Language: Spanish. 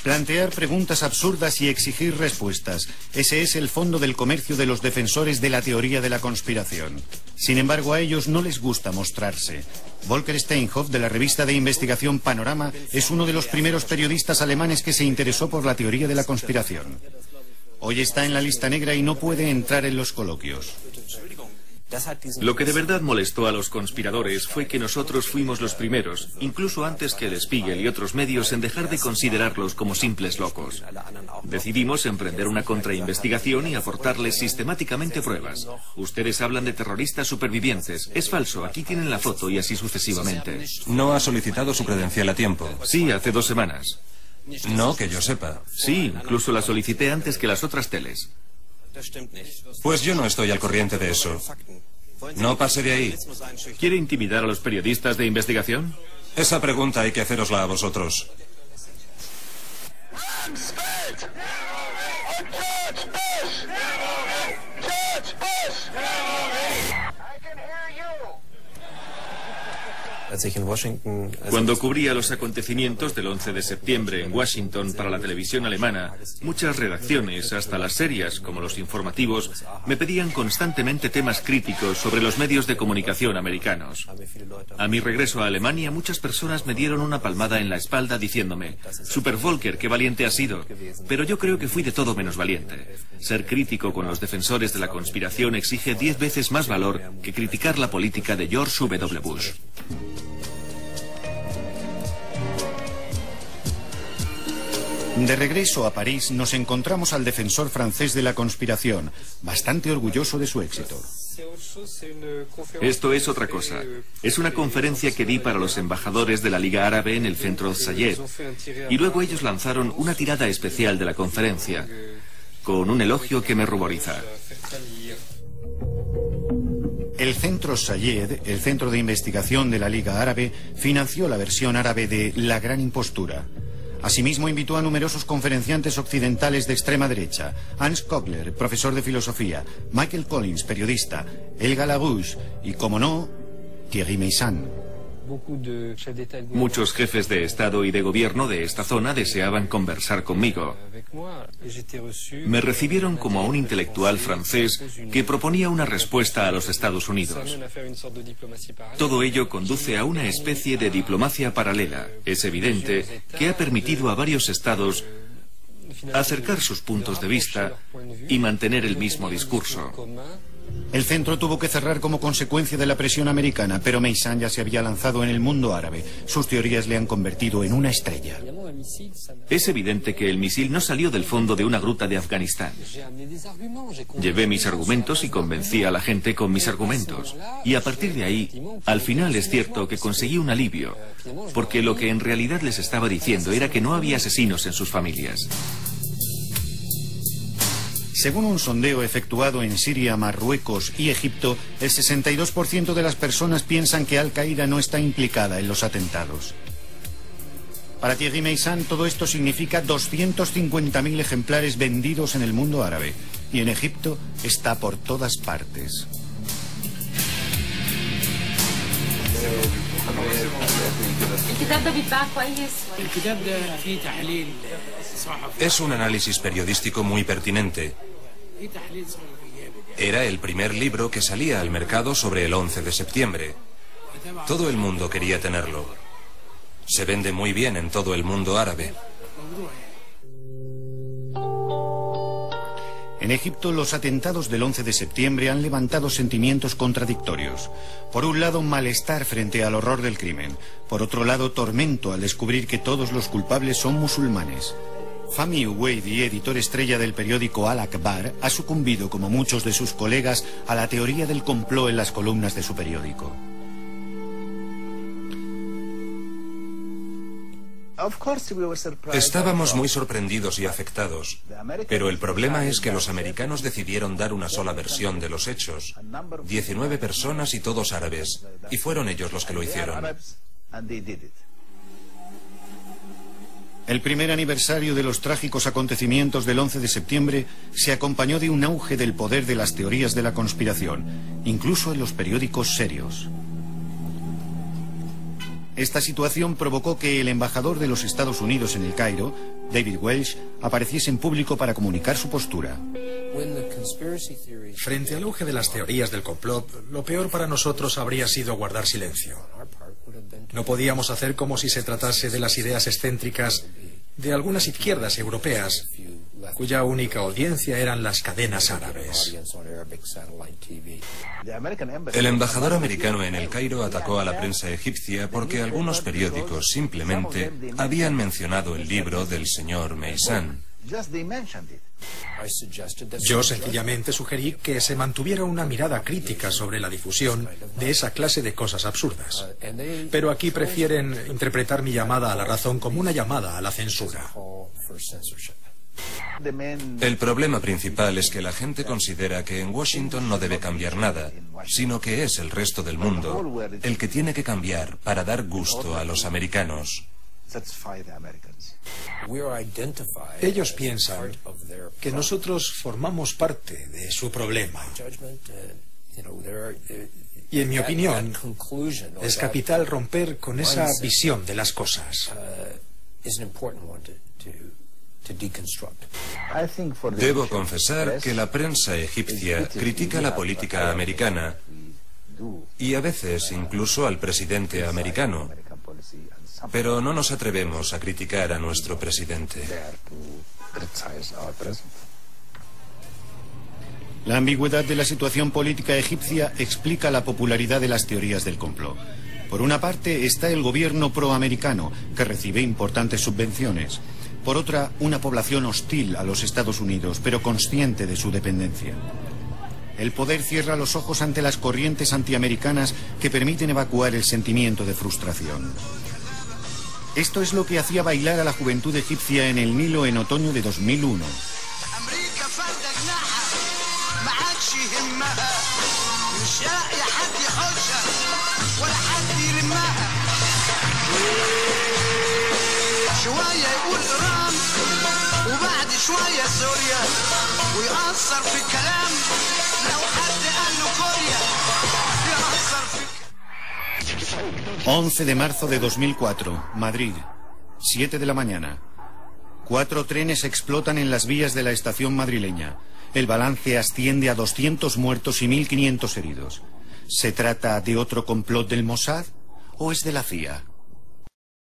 Plantear preguntas absurdas y exigir respuestas. Ese es el fondo del comercio de los defensores de la teoría de la conspiración. Sin embargo, a ellos no les gusta mostrarse. Volker Steinhoff, de la revista de investigación Panorama, es uno de los primeros periodistas alemanes que se interesó por la teoría de la conspiración. Hoy está en la lista negra y no puede entrar en los coloquios. Lo que de verdad molestó a los conspiradores fue que nosotros fuimos los primeros, incluso antes que el Spiegel y otros medios, en dejar de considerarlos como simples locos. Decidimos emprender una contrainvestigación y aportarles sistemáticamente pruebas. Ustedes hablan de terroristas supervivientes. Es falso, aquí tienen la foto y así sucesivamente. ¿No ha solicitado su credencial a tiempo? Sí, hace 2 semanas. No, que yo sepa. Sí, incluso la solicité antes que las otras teles. Pues yo no estoy al corriente de eso. No pase de ahí. ¿Quiere intimidar a los periodistas de investigación? Esa pregunta hay que hacérosla a vosotros. Cuando cubría los acontecimientos del 11 de septiembre en Washington para la televisión alemana, muchas redacciones, hasta las serias como los informativos, me pedían constantemente temas críticos sobre los medios de comunicación americanos. A mi regreso a Alemania, muchas personas me dieron una palmada en la espalda diciéndome: Super Volker, qué valiente has sido. Pero yo creo que fui de todo menos valiente. Ser crítico con los defensores de la conspiración exige 10 veces más valor que criticar la política de George W. Bush. De regreso a París nos encontramos al defensor francés de la conspiración, bastante orgulloso de su éxito. Esto es otra cosa. Es una conferencia que di para los embajadores de la Liga Árabe en el centro Sayed. Y luego ellos lanzaron una tirada especial de la conferencia, con un elogio que me ruboriza. El centro Sayed, el centro de investigación de la Liga Árabe, financió la versión árabe de La Gran Impostura. Asimismo, invitó a numerosos conferenciantes occidentales de extrema derecha: Hans Kogler, profesor de filosofía; Michael Collins, periodista; Elga Larouche y, como no, Thierry Meyssan. Muchos jefes de Estado y de gobierno de esta zona deseaban conversar conmigo. Me recibieron como a un intelectual francés que proponía una respuesta a los Estados Unidos. Todo ello conduce a una especie de diplomacia paralela. Es evidente que ha permitido a varios estados acercar sus puntos de vista y mantener el mismo discurso. El centro tuvo que cerrar como consecuencia de la presión americana, pero Meyssan ya se había lanzado en el mundo árabe. Sus teorías le han convertido en una estrella. Es evidente que el misil no salió del fondo de una gruta de Afganistán. Llevé mis argumentos y convencí a la gente con mis argumentos. Y a partir de ahí, al final es cierto que conseguí un alivio, porque lo que en realidad les estaba diciendo era que no había asesinos en sus familias. Según un sondeo efectuado en Siria, Marruecos y Egipto, el 62% de las personas piensan que Al-Qaeda no está implicada en los atentados. Para Thierry Meyssan, todo esto significa 250.000 ejemplares vendidos en el mundo árabe. Y en Egipto está por todas partes. Es un análisis periodístico muy pertinente. Era el primer libro que salía al mercado sobre el 11 de septiembre. Todo el mundo quería tenerlo. Se vende muy bien en todo el mundo árabe. En Egipto, los atentados del 11 de septiembre han levantado sentimientos contradictorios. Por un lado, malestar frente al horror del crimen. Por otro lado, tormento al descubrir que todos los culpables son musulmanes. Fahmy Uweidi, editor estrella del periódico Al-Akhbar, ha sucumbido, como muchos de sus colegas, a la teoría del complot en las columnas de su periódico. Estábamos muy sorprendidos y afectados, pero el problema es que los americanos decidieron dar una sola versión de los hechos. 19 personas y todos árabes, y fueron ellos los que lo hicieron. El primer aniversario de los trágicos acontecimientos del 11 de septiembre se acompañó de un auge del poder de las teorías de la conspiración, incluso en los periódicos serios. Esta situación provocó que el embajador de los Estados Unidos en el Cairo, David Welch, apareciese en público para comunicar su postura. Frente al auge de las teorías del complot, lo peor para nosotros habría sido guardar silencio. No podíamos hacer como si se tratase de las ideas excéntricas de algunas izquierdas europeas, cuya única audiencia eran las cadenas árabes. El embajador americano en el Cairo atacó a la prensa egipcia porque algunos periódicos simplemente habían mencionado el libro del señor Meyssan. Yo sencillamente sugerí que se mantuviera una mirada crítica sobre la difusión de esa clase de cosas absurdas. Pero aquí prefieren interpretar mi llamada a la razón como una llamada a la censura. El problema principal es que la gente considera que en Washington no debe cambiar nada, sino que es el resto del mundo el que tiene que cambiar para dar gusto a los americanos. Ellos piensan que nosotros formamos parte de su problema. Y en mi opinión, es capital romper con esa visión de las cosas. Debo confesar que la prensa egipcia critica la política americana y a veces incluso al presidente americano. Pero no nos atrevemos a criticar a nuestro presidente. La ambigüedad de la situación política egipcia explica la popularidad de las teorías del complot. Por una parte está el gobierno proamericano, que recibe importantes subvenciones. Por otra, una población hostil a los Estados Unidos, pero consciente de su dependencia. El poder cierra los ojos ante las corrientes antiamericanas que permiten evacuar el sentimiento de frustración. Esto es lo que hacía bailar a la juventud egipcia en el Nilo en otoño de 2001. شوية سوريا ويأثر في الكلام لو حد قال له كوريا يأثر في 11 de marzo de 2004, Madrid, 7 de la mañana. 4 trenes explotan en las vías de la estación madrileña. El balance asciende a 200 muertos y 1.500 heridos. ¿Se trata de otro complot del Mossad o es de la CIA?